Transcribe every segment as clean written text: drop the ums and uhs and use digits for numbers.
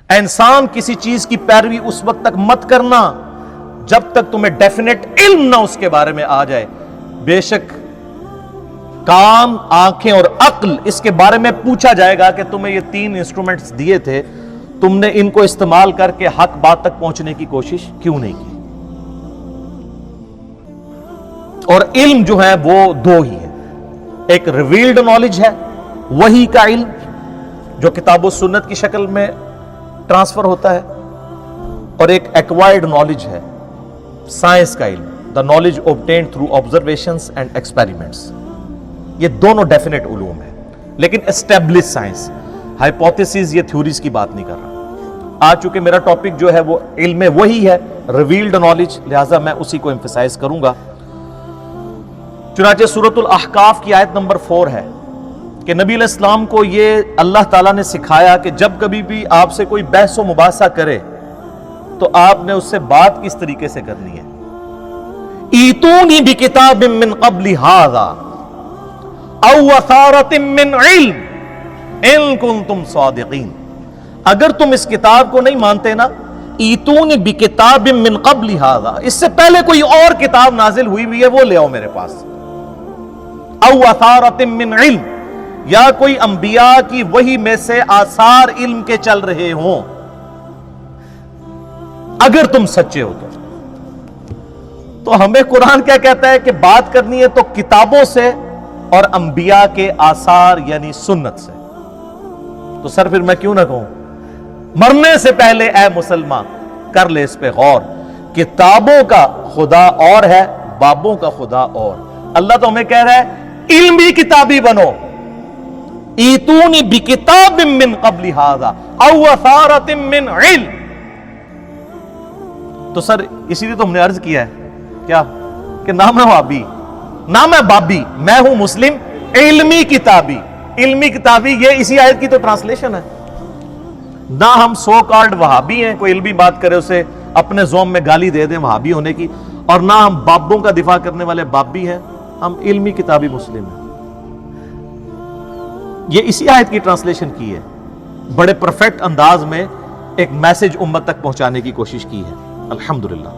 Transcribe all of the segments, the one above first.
انسان کسی چیز کی پیروی اس وقت تک مت کرنا جب تک تمہیں ڈیفینیٹ علم نہ اس کے بارے میں آ جائے. بے شک کان، آنکھیں اور عقل اس کے بارے میں پوچھا جائے گا کہ تمہیں یہ 3 انسٹرومنٹس دیے تھے، تم نے ان کو استعمال کر کے حق بات تک پہنچنے کی کوشش کیوں نہیں کی. اور علم جو ہے وہ 2 ہی ہے. ایک ریویلڈ نالج ہے، وحی کا علم جو کتاب و سنت کی شکل میں ٹرانسفر ہوتا ہے، اور ایک ایکوائرڈ نالج ہے، سائنس کا علم، the knowledge obtained through observations and experiments. یہ دونوں ڈیفینیٹ علوم ہیں، لیکن اسٹیبلش سائنس، ہائپوتھیسز یہ تھیوریز کی بات نہیں کر رہا. آج چونکہ میرا ٹاپک جو ہے وہ علم وحی ہے، ریویلڈ نالج، لہٰذا میں اسی کو ایمفسائز کروں گا. چنانچہ سورۃ الاحقاف کی آیت نمبر 4 ہے کہ نبی علیہ السلام کو یہ اللہ تعالیٰ نے سکھایا کہ جب کبھی بھی آپ سے کوئی بحث و مباحثہ کرے تو آپ نے اس سے بات کس طریقے سے کرنی ہے. ایتونی بکتاب من قبل ھذا او اثارۃ من علم ان کنتم صادقین. اگر تم اس کتاب کو نہیں مانتے نا، ایتونی بکتاب من قبل ھذا، اس سے پہلے کوئی اور کتاب نازل ہوئی ہے وہ لے آؤ میرے پاس. او اثارۃ من علم، یا کوئی انبیاء کی وحی میں سے آثار علم کے چل رہے ہوں، اگر تم سچے ہو تو ہمیں قرآن کیا کہتا ہے کہ بات کرنی ہے تو کتابوں سے اور انبیاء کے آثار یعنی سنت سے. تو سر پھر میں کیوں نہ کہوں، مرنے سے پہلے اے مسلمان کر لے اس پہ غور. کتابوں کا خدا اور ہے، بابوں کا خدا اور. اللہ تو ہمیں کہہ رہا ہے علمی کتابی بنو. ایتونی بکتاب من قبل ھذا او اثارۃ من علم. تو سر اسی لیے تو ہم نے عرض کیا ہے کیا کہ نام ہے بابی، نام ہے بابی، میں ہوں مسلم علمی کتابی. علمی کتابی یہ اسی آیت کی تو ٹرانسلیشن ہے. نہ ہم سو کالڈ وہابی ہیں، کوئی علمی بات کرے اسے اپنے زوم میں گالی دے دیں وہابی ہونے کی، اور نہ ہم بابوں کا دفاع کرنے والے بابی ہیں، ہم علمی کتابی مسلم ہیں. یہ اسی آیت کی ٹرانسلیشن کی ہے، بڑے پرفیکٹ انداز میں ایک میسج امت تک پہنچانے کی کوشش کی ہے. الحمدللہ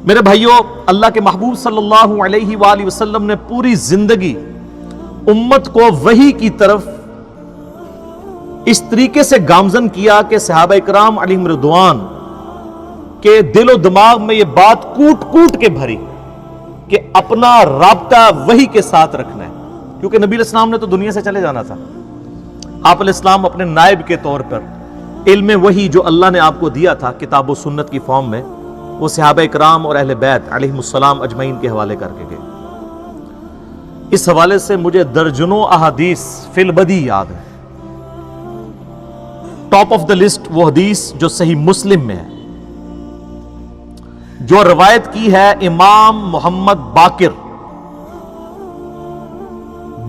میرے بھائیوں، اللہ کے محبوب صلی اللہ علیہ وآلہ وسلم نے پوری زندگی امت کو وحی کی طرف اس طریقے سے گامزن کیا کہ صحابہ کرام علیہم رضوان کے دل و دماغ میں یہ بات کوٹ کوٹ کے بھری کہ اپنا رابطہ وحی کے ساتھ رکھنا ہے. کیونکہ نبی علیہ السلام نے تو دنیا سے چلے جانا تھا. آپ علیہ السلام اپنے نائب کے طور پر علم وحی جو اللہ نے آپ کو دیا تھا کتاب و سنت کی فارم میں، وہ صحابہ کرام اور اہل بیت علیہم السلام اجمعین کے حوالے کر کے گئے. اس حوالے سے مجھے درجنوں احادیث فی البدی یاد ہے. ٹاپ آف دا لسٹ وہ حدیث جو صحیح مسلم میں ہے، جو روایت کی ہے امام محمد باقر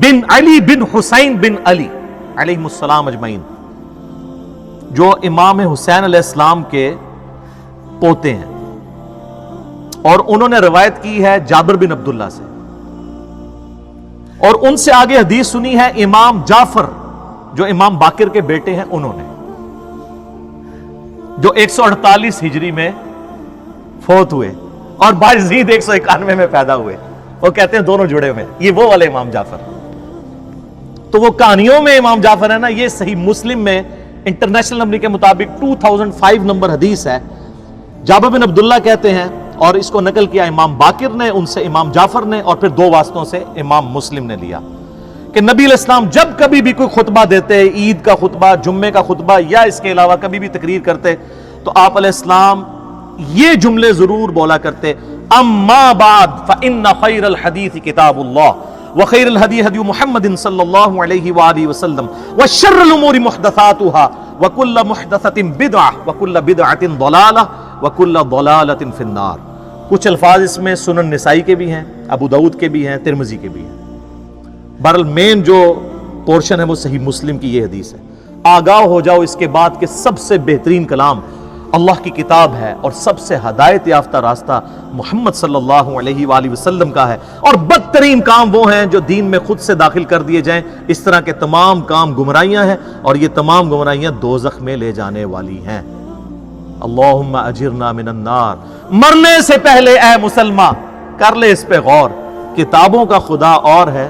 بن علی بن حسین بن علی علیہم السلام اجمعین، جو امام حسین علیہ السلام کے پوتے ہیں، اور انہوں نے روایت کی ہے جابر بن عبداللہ سے، اور ان سے آگے حدیث سنی ہے امام جعفر جو امام باقر کے بیٹے ہیں، انہوں نے، جو 148 ہجری میں فوت ہوئے اور باجزید 191 میں پیدا ہوئے. وہ کہتے ہیں دونوں جڑے ہوئے، یہ وہ والے امام جعفر. تو وہ کہانیوں میں امام جعفر ہے نا، یہ صحیح مسلم میں انٹرنیشنل نمبر کے مطابق 2005 نمبر حدیث ہے. جابر بن عبداللہ کہتے ہیں، اور اس کو نقل کیا امام باقر نے، ان سے امام جعفر نے، اور پھر 2 واسطوں سے امام مسلم نے لیا، کہ نبی علیہ السلام جب کبھی بھی کوئی خطبہ دیتے، عید کا خطبہ، جمعے کا خطبہ، یا اس کے علاوہ کبھی بھی تقریر کرتے، تو آپ علیہ السلام یہ جملے ضرور بولا کرتے: اما بعد فإن خیر الحدیث کتاب اللہ وخیر الہدی ہدی محمد صلی اللہ علیہ وآلہ وسلم وشر الامور محدثاتها وکل محدثۃ بدعہ وکل بدعۃ ضلالہ وکل ضلالۃ فی النار. کچھ الفاظ اس میں سنن نسائی کے بھی ہیں، ابو داؤد کے بھی ہیں، ترمذی کے بھی ہیں. بہرحال مین جو پورشن ہے وہ صحیح مسلم کی یہ حدیث ہے. آگاہ ہو جاؤ اس کے بعد کہ سب سے بہترین کلام اللہ کی کتاب ہے اور سب سے ہدایت یافتہ راستہ محمد صلی اللہ علیہ وآلہ وسلم کا ہے، اور بدترین کام وہ ہیں جو دین میں خود سے داخل کر دیے جائیں۔ اس طرح کے تمام کام گمراہیاں ہیں، اور یہ تمام گمراہیاں دوزخ میں لے جانے والی ہیں۔ اللہم اجرنا من النار۔ مرنے سے پہلے اے مسلمان کر لے اس پہ غور، کتابوں کا خدا اور ہے،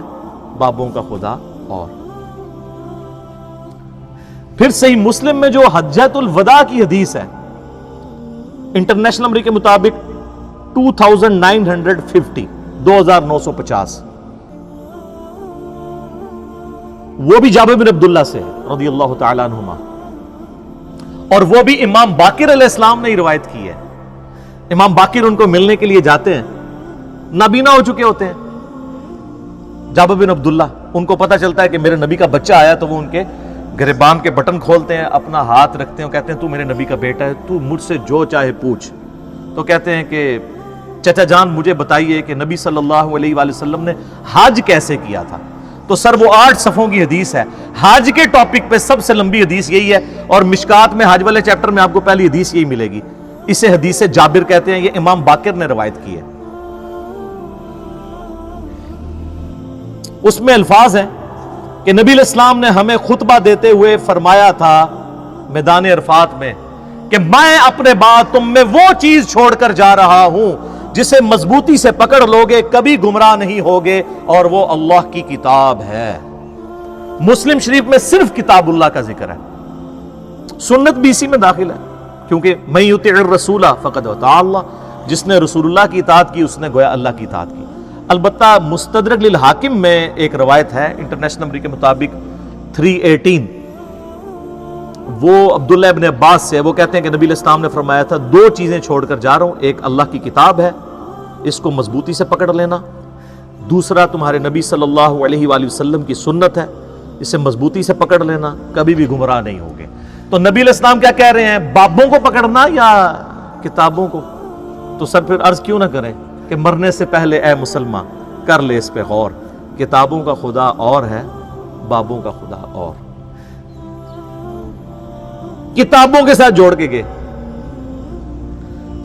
بابوں کا خدا اور۔ پھر صحیح مسلم میں جو حجۃ الوداع کی حدیث ہے، انٹرنیشنل نمبر کے مطابق 2950 2950، وہ بھی جابر بن عبداللہ سے ہے رضی اللہ تعالیٰ عنہما، اور وہ بھی امام باقر علیہ السلام نے ہی روایت کی ہے۔ امام باقر ان کو ملنے کے لیے جاتے ہیں، نابینا ہو چکے ہوتے ہیں جابر بن عبداللہ، ان کو پتہ چلتا ہے کہ میرے نبی کا بچہ آیا، تو وہ ان کے گریبان کے بٹن کھولتے ہیں، اپنا ہاتھ رکھتے ہیں اور کہتے ہیں تو میرے نبی کا بیٹا ہے، تو مجھ سے جو چاہے پوچھ۔ تو کہتے ہیں کہ چچا جان مجھے بتائیے کہ نبی صلی اللہ علیہ وآلہ وسلم نے حج کیسے کیا تھا؟ تو سر وہ 8 صفحوں کی حدیث ہے، حج کے ٹاپک پہ سب سے لمبی حدیث یہی ہے، اور مشکات میں حج والے چیپٹر میں آپ کو پہلی حدیث یہی ملے گی، اسے حدیث جابر کہتے ہیں، یہ امام باقر نے روایت کی ہے۔ اس میں الفاظ ہیں کہ نبی علیہ السلام نے ہمیں خطبہ دیتے ہوئے فرمایا تھا میدان عرفات میں کہ میں اپنے بعد تم میں وہ چیز چھوڑ کر جا رہا ہوں جسے مضبوطی سے پکڑ لوگے کبھی گمراہ نہیں ہوگے، اور وہ اللہ کی کتاب ہے۔ مسلم شریف میں صرف کتاب اللہ کا ذکر ہے، سنت بھی اسی میں داخل ہے، کیونکہ من یطع الرسول فقد اطاع اللہ، جس نے رسول اللہ کی اطاعت کی اس نے گویا اللہ کی اطاعت کی۔ البتہ مستدرک للحاکم میں ایک روایت ہے انٹرنیشنل نمبر کے مطابق 318، وہ عبداللہ ابن عباس سے، وہ کہتے ہیں کہ نبی علیہ السلام نے فرمایا تھا 2 چیزیں چھوڑ کر جا رہا ہوں، ایک اللہ کی کتاب ہے، اس کو مضبوطی سے پکڑ لینا، دوسرا تمہارے نبی صلی اللہ علیہ وآلہ وسلم کی سنت ہے، اسے مضبوطی سے پکڑ لینا، کبھی بھی گمراہ نہیں ہوگے۔ تو نبی علیہ السلام کیا کہہ رہے ہیں، بابوں کو پکڑنا یا کتابوں کو؟ تو سر پھر عرض کیوں نہ کریں کہ مرنے سے پہلے اے مسلمان کر لے اس پہ غور، کتابوں کا خدا اور ہے، بابوں کا خدا اور۔ کتابوں کے ساتھ جوڑ کے گئے،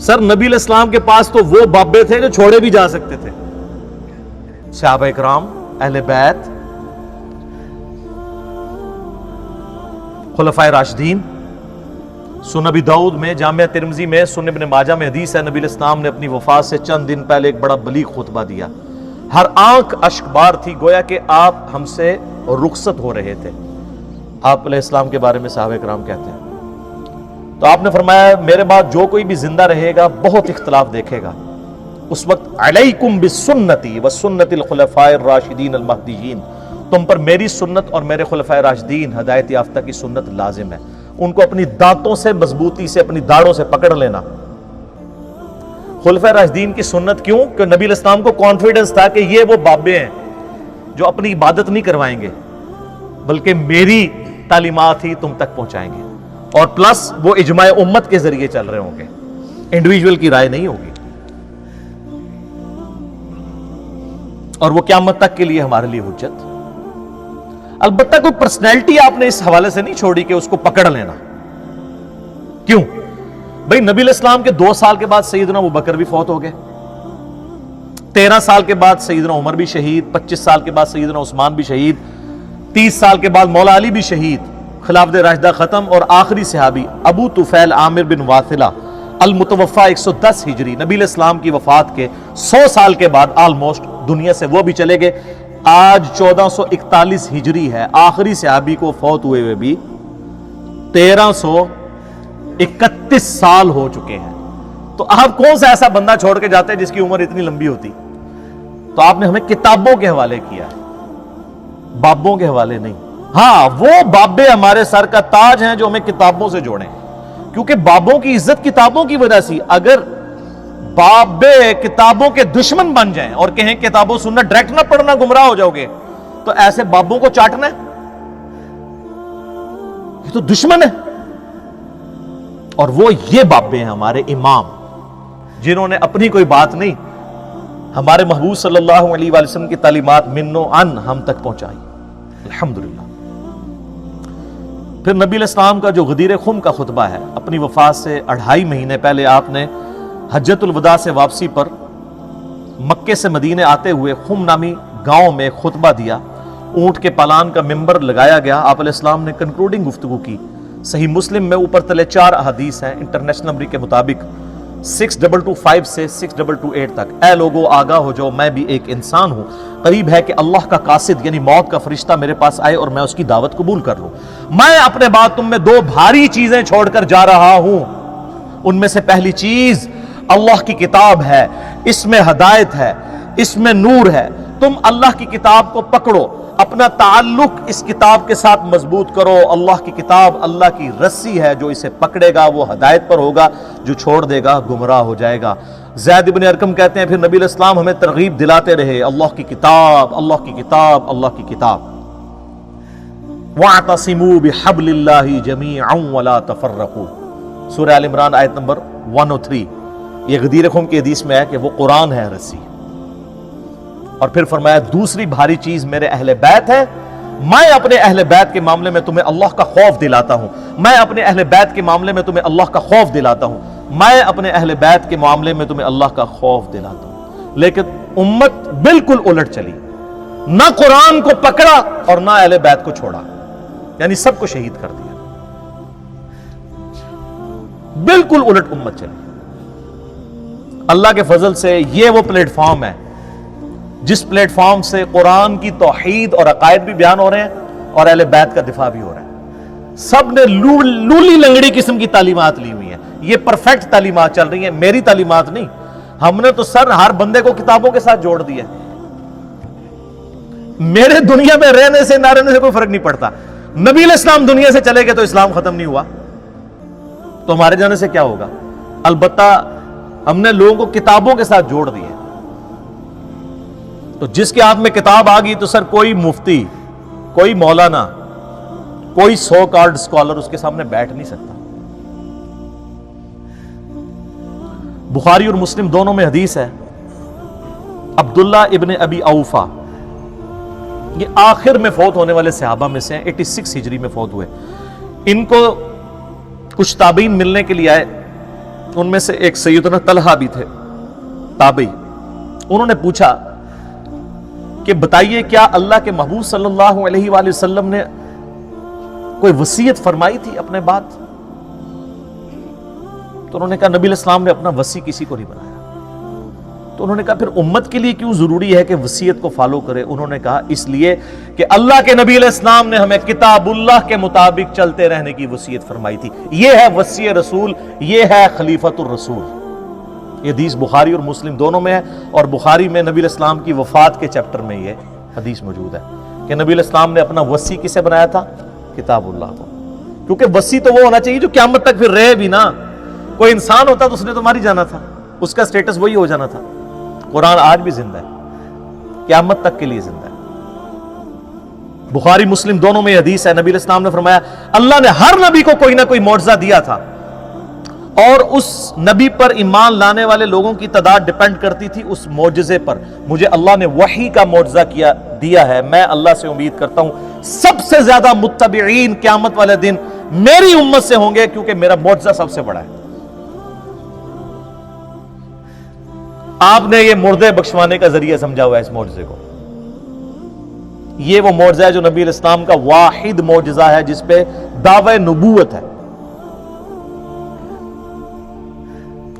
سر نبی علیہ السلام کے پاس تو وہ بابے تھے جو چھوڑے بھی جا سکتے تھے، صحابہ اکرام، اہل بیت، خلفائے راشدین۔ سنن ابی داؤد میں، جامعہ ترمذی میں، سنن ابن ماجہ میں حدیث ہے، نبی علیہ السلام نے اپنی وفات سے چند دن پہلے ایک بڑا بلیغ خطبہ دیا، ہر آنکھ اشک بار تھی، گویا کہ آپ ہم سے رخصت ہو رہے تھے۔ آپ علیہ السلام کے بارے میں صحابہ کرام کہتے ہیں، تو آپ نے فرمایا میرے بعد جو کوئی بھی زندہ رہے گا بہت اختلاف دیکھے گا، اس وقت علیکم بسنتی وسنت الخلفاء الراشدین المہدیین، تم پر میری سنت اور میرے خلفائے راشدین ہدایت یافتہ کی سنت لازم ہے، ان کو اپنی دانتوں سے مضبوطی سے، اپنی داڑھوں سے پکڑ لینا۔ خلفائے راشدین کی سنت کیوں؟ کہ نبی علیہ السلام کو کانفیڈنس تھا کہ یہ وہ بابے ہیں جو اپنی عبادت نہیں کروائیں گے بلکہ میری تعلیمات ہی تم تک پہنچائیں گے، اور پلس وہ اجماع امت کے ذریعے چل رہے ہوں گے، انڈیویجول کی رائے نہیں ہوگی، اور وہ قیامت تک کے لیے ہمارے لیے حجت۔ البتہ کوئی پرسنالٹی آپ نے اس حوالے سے نہیں چھوڑی کہ اس کو پکڑ لینا۔ کیوں؟ بھئی نبی علیہ السلام کے 2 سال کے بعد سیدنا ابوبکر بھی فوت ہو گئے، 13 سال کے بعد سیدنا عمر بھی شہید، 25 سال کے بعد سیدنا عثمان بھی شہید، 30 سال کے بعد مولا علی بھی شہید، خلافت راشدہ ختم، اور آخری صحابی ابو طفیل عامر بن واثلہ المتوفہ 110 ہجری، نبی علیہ السلام کی وفات کے 100 سال کے بعد آلموسٹ دنیا سے وہ بھی چلے گئے۔ آج 1441 ہجری ہے، آخری صحابی کو فوت ہوئے بھی 1331 سال ہو چکے ہیں۔ تو آپ کون سا ایسا بندہ چھوڑ کے جاتے ہیں جس کی عمر اتنی لمبی ہوتی؟ تو آپ نے ہمیں کتابوں کے حوالے کیا ہے، بابوں کے حوالے نہیں۔ ہاں وہ بابے ہمارے سر کا تاج ہیں جو ہمیں کتابوں سے جوڑیں، کیونکہ بابوں کی عزت کتابوں کی وجہ سے۔ اگر بابے کتابوں کے دشمن بن جائیں اور کہیں کتابوں سننا ڈائریکٹ نہ پڑھنا گمراہ ہو جاؤ گے، تو ایسے بابوں کو چاٹنا ہے، یہ تو دشمن ہے۔ اور وہ یہ بابے ہیں ہمارے امام، جنہوں نے اپنی کوئی بات نہیں، ہمارے محبوب صلی اللہ علیہ وآلہ وسلم کی تعلیمات من و عن ہم تک پہنچائی، الحمدللہ۔ پھر نبی علیہ السلام کا جو غدیر خم کا خطبہ ہے، اپنی وفات سے 2.5 مہینے پہلے آپ نے حجۃ الوداع سے واپسی پر مکے سے مدینے آتے ہوئے خم نامی گاؤں میں خطبہ دیا، اونٹ کے پالان کا ممبر لگایا گیا، آپ علیہ السلام نے کنکلوڈنگ گفتگو کی۔ صحیح مسلم میں اوپر تلے 4 احادیث ہیں انٹرنیشنل نمبر کے مطابق 6225 سے 6228 تک۔ اے لوگو آگاہ ہو جاؤ، میں بھی ایک انسان ہوں، قریب ہے کہ اللہ کا قاصد یعنی موت کا فرشتہ میرے پاس آئے اور میں اس کی دعوت قبول کر لوں۔ میں اپنے بعد تم میں 2 بھاری چیزیں چھوڑ کر جا رہا ہوں، ان میں سے پہلی چیز اللہ کی کتاب ہے، اس میں ہدایت ہے، اس میں نور ہے۔ تم اللہ کی کتاب کو پکڑو، اپنا تعلق اس کتاب کے ساتھ مضبوط کرو۔ اللہ کی کتاب اللہ کی رسی ہے، جو اسے پکڑے گا وہ ہدایت پر ہوگا، جو چھوڑ دے گا گمراہ ہو جائے گا۔ زید بن ارقم کہتے ہیں پھر نبی علیہ السلام ہمیں ترغیب دلاتے رہے، اللہ کی کتاب، اللہ کی کتاب، اللہ کی کتاب۔ وَاعْتَصِمُوا بِحَبْلِ اللَّهِ جَمِيعًا وَلَا تَفَرَّقُوا، سورہ آل عمران آیت نمبر 103۔ یہ غدیر خم کی حدیث میں ہے کہ وہ قرآن ہے رسی۔ اور پھر فرمایا دوسری بھاری چیز میرے اہل بیت ہے، میں اپنے اہل بیت کے معاملے میں تمہیں اللہ کا خوف دلاتا ہوں، میں اپنے اہل بیت کے معاملے میں تمہیں اللہ کا خوف دلاتا ہوں، میں اپنے اہل بیت کے معاملے میں تمہیں اللہ کا خوف دلاتا ہوں۔ لیکن امت بالکل الٹ چلی، نہ قرآن کو پکڑا اور نہ اہل بیت کو چھوڑا، یعنی سب کو شہید کر دیا، بالکل الٹ امت چلی۔ اللہ کے فضل سے یہ وہ پلیٹ فارم ہے جس پلیٹ فارم سے قرآن کی توحید اور عقائد بھی بیان ہو رہے ہیں اور اہل بیت کا دفاع بھی ہو رہا ہے۔ سب نے لولی لنگڑی قسم کی تعلیمات لی ہوئی ہیں، یہ پرفیکٹ تعلیمات چل رہی ہیں، میری تعلیمات نہیں۔ ہم نے تو سر ہر بندے کو کتابوں کے ساتھ جوڑ دیا، میرے دنیا میں رہنے سے نہ رہنے سے کوئی فرق نہیں پڑتا۔ نبی علیہ السلام دنیا سے چلے گئے تو اسلام ختم نہیں ہوا، تو ہمارے جانے سے کیا ہوگا؟ البتہ ہم نے لوگوں کو کتابوں کے ساتھ جوڑ دیا، تو جس کے ہاتھ میں کتاب آ گئی تو سر کوئی مفتی، کوئی مولانا، کوئی سو کالڈ اسکالر اس کے سامنے بیٹھ نہیں سکتا۔ بخاری اور مسلم دونوں میں حدیث ہے، عبداللہ ابن ابی اوفا، یہ آخر میں فوت ہونے والے صحابہ میں سے ہیں، 86 ہجری میں فوت ہوئے۔ ان کو کچھ تابعین ملنے کے لیے آئے، ان میں سے ایک سیدنا طلحہ بھی تھے تابعی۔ انہوں نے پوچھا کہ بتائیے کیا اللہ کے محبوب صلی اللہ علیہ وآلہ وسلم نے کوئی وصیت فرمائی تھی اپنے بعد؟ تو انہوں نے کہا نبی علیہ السلام نے اپنا وصی کسی کو نہیں بنایا۔ تو انہوں نے کہا پھر امت کے لیے کیوں ضروری ہے کہ وصیت کو فالو کرے؟ انہوں نے کہا اس لیے کہ اللہ کے نبی علیہ السلام نے ہمیں کتاب اللہ کے مطابق چلتے رہنے کی وصیت فرمائی تھی۔ یہ ہے وصی رسول، یہ ہے خلیفۃ الرسول۔ یہ حدیث بخاری اور مسلم دونوں میں ہے، اور بخاری میں نبی علیہ السلام کی وفات کے چیپٹر میں یہ حدیث موجود ہے کہ نبی علیہ السلام نے اپنا وصی کسے بنایا تھا؟ کتاب اللہ کو۔ کیونکہ وصی تو وہ ہونا چاہیے جو قیامت تک پھر رہے بھی نا۔ کوئی انسان ہوتا تو اس نے تو مار ہی جانا تھا، اس کا سٹیٹس وہی ہو جانا تھا۔ قرآن آج بھی زندہ ہے، قیامت تک کے لیے زندہ ہے۔ بخاری مسلم دونوں میں حدیث ہے، نبی علیہ السلام نے فرمایا اللہ نے ہر نبی کو کوئی نہ کوئی معجزہ دیا تھا، اور اس نبی پر ایمان لانے والے لوگوں کی تعداد ڈیپینڈ کرتی تھی اس معجزے پر۔ مجھے اللہ نے وحی کا معجزہ دیا ہے، میں اللہ سے امید کرتا ہوں سب سے زیادہ متبعین قیامت والے دن میری امت سے ہوں گے، کیونکہ میرا معجزہ سب سے بڑا ہے۔ آپ نے یہ مردے بخشوانے کا ذریعہ سمجھا ہوا ہے اس معجزے کو۔ یہ وہ معجزہ ہے جو نبی علیہ السلام کا واحد معجزہ ہے جس پہ دعوی نبوت ہے۔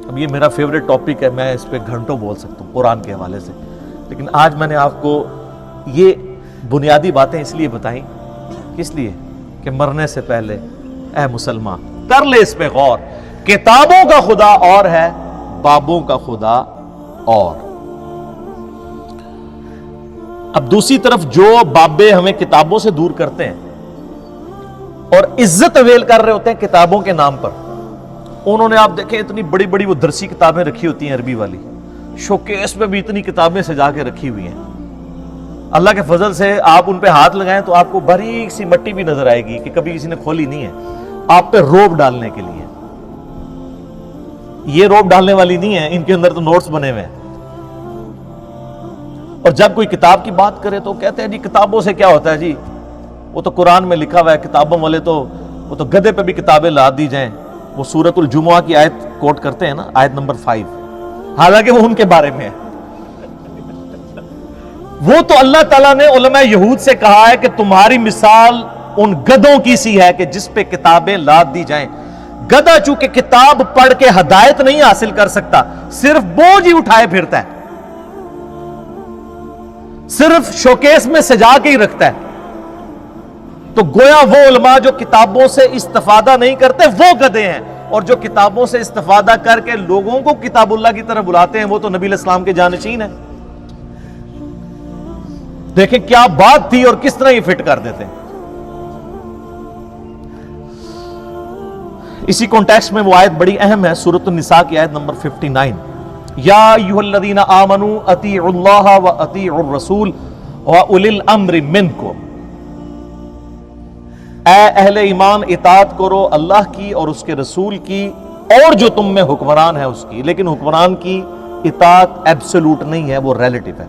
اب یہ میرا فیوریٹ ٹاپک ہے، میں اس پہ گھنٹوں بول سکتا ہوں قرآن کے حوالے سے، لیکن آج میں نے آپ کو یہ بنیادی باتیں اس لیے بتائیں، کس لیے کہ مرنے سے پہلے اے مسلمان کر لے اس پہ غور، کتابوں کا خدا اور ہے، بابوں کا خدا اور۔ اب دوسری طرف جو بابے ہمیں کتابوں سے دور کرتے ہیں اور عزت اویل کر رہے ہوتے ہیں کتابوں کے نام پر، انہوں نے آپ دیکھیں اتنی بڑی بڑی وہ درسی کتابیں رکھی ہوتی ہیں عربی والی، شوکیس میں بھی اتنی کتابیں سجا کے رکھی ہوئی ہیں۔ اللہ کے فضل سے آپ ان پہ ہاتھ لگائیں تو آپ کو باریک سی مٹی بھی نظر آئے گی کہ کبھی کسی نے کھولی نہیں ہے، آپ پہ روب ڈالنے کے لیے۔ یہ روب ڈالنے والی نہیں ہے، ان کے اندر تو نوٹس بنے ہوئے ہیں۔ اور جب کوئی کتاب کی بات کرے تو کہتے ہیں جی کتابوں سے کیا ہوتا ہے، جی وہ تو قرآن میں لکھا ہوا ہے، کتابوں والے تو وہ تو گدے پہ بھی کتابیں لاد دی جائیں. وہ سورۃ الجمعہ کی آیت کوٹ کرتے ہیں نا, آیت نمبر 5, حالانکہ وہ ان کے بارے میں ہے. وہ تو اللہ تعالیٰ نے علماء یہود سے کہا ہے کہ تمہاری مثال ان گدوں کی سی ہے کہ جس پہ کتابیں لاد دی جائیں. گدھا چونکہ کتاب پڑھ کے ہدایت نہیں حاصل کر سکتا, صرف بوجھ ہی اٹھائے پھرتا ہے, صرف شوکیس میں سجا کے ہی رکھتا ہے. تو گویا وہ علماء جو کتابوں سے استفادہ نہیں کرتے وہ گدھے ہیں, اور جو کتابوں سے استفادہ کر کے لوگوں کو کتاب اللہ کی طرف بلاتے ہیں وہ تو نبی علیہ السلام کے جانشین ہیں. دیکھیں کیا بات تھی اور کس طرح یہ فٹ کر دیتے ہیں. اسی کانٹیکسٹ میں وہ آیت بڑی اہم ہے, سورۃ النساء کی آیت نمبر 59, یا ایھا الذین آمنوا اطیعوا اللہ واطیعوا الرسول واولی الامر منکم. اے اہل ایمان اطاعت کرو اللہ کی اور اس کے رسول کی, اور جو تم میں حکمران ہے اس کی. لیکن حکمران کی اطاعت ایبسولوٹ نہیں ہے, وہ ریلیٹو ہے.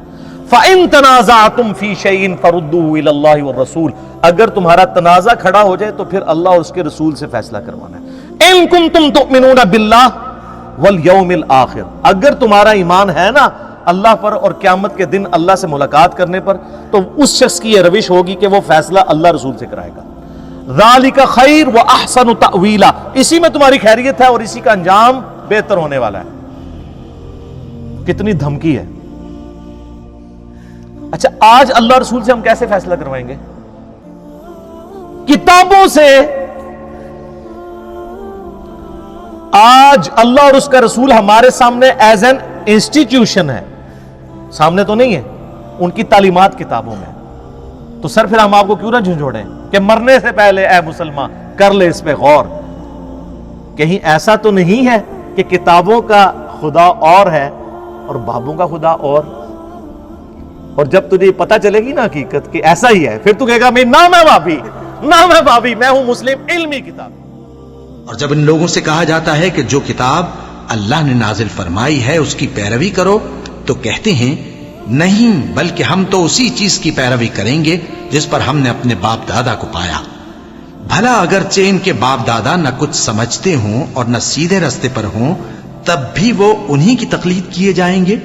فَإِن تَنَازَعْتُمْ فِي شَيْءٍ فَرُدُّوهُ إِلَى اللَّهِ وَالرَّسُولِ. اگر تمہارا تنازع کھڑا ہو جائے تو پھر اللہ اور اس کے رسول سے فیصلہ کروانا ہے. إِن كُنتُمْ تُؤْمِنُونَ بِاللَّهِ وَالْيَوْمِ الْآخِرِ. اگر تمہارا ایمان ہے نا اللہ پر اور قیامت کے دن اللہ سے ملاقات کرنے پر, تو اس شخص کی یہ روش ہوگی کہ وہ فیصلہ اللہ رسول سے کرائے گا. ذَلِكَ خَيْرٌ وَأَحْسَنُ تَأْوِيلًا. اسی میں تمہاری خیریت ہے اور اسی کا انجام بہتر ہونے والا ہے. کتنی دھمکی ہے. اچھا, آج اللہ رسول سے ہم کیسے فیصلہ کروائیں گے؟ کتابوں سے. آج اللہ اور اس کا رسول ہمارے سامنے ایز این انسٹیٹیوشن ہے, سامنے تو نہیں ہے, ان کی تعلیمات کتابوں میں. تو سر پھر ہم آپ کو کیوں نہ جھنجھوڑیں کہ مرنے سے پہلے اے مسلمان کر لے اس پہ غور. کہیں ایسا تو نہیں ہے کہ کتابوں کا خدا اور ہے اور بابوں کا خدا اور جب تجھے پتہ چلے گی نا حقیقت کہ ایسا ہی ہے, پھر تو کہے گا میں نہ میں بابی, نہ میں بابی, میں ہوں مسلم علمی کتاب. اور جب ان لوگوں سے کہا جاتا ہے کہ جو کتاب اللہ نے نازل فرمائی ہے اس کی پیروی کرو, تو کہتے ہیں نہیں, بلکہ ہم تو اسی چیز کی پیروی کریں گے جس پر ہم نے اپنے باپ دادا کو پایا. بھلا اگرچہ ان کے باپ دادا نہ کچھ سمجھتے ہوں اور نہ سیدھے رستے پر ہوں, تب بھی وہ انہی کی تقلید کیے جائیں گے.